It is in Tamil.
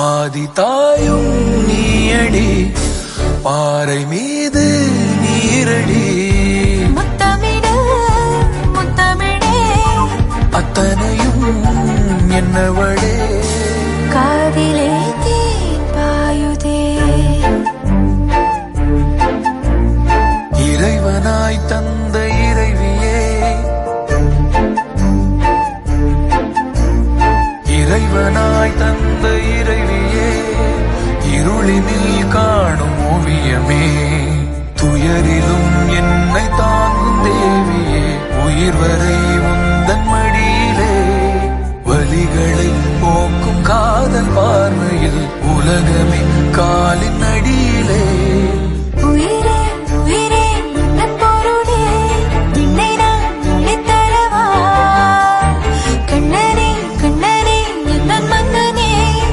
ஆதி தாயும் நீயடி, பாறை மீது நீரடி, முத்தமிட முத்தமிழே அத்தனையும் என்னவளே, காதிலே தேன் பாயுதே. இறைவனாய் தந்த இறைவியே, இறைவனாய் தந்த இறைவியே, இருளினில் காணும் ஓவியமே, துயரிலும் என்னை தாங்கும் தேவியே, உயிர் வரை உந்தன் மடியிலே, வலிகளை போக்கும் காதல் பார்வையில் உலகமே காலின்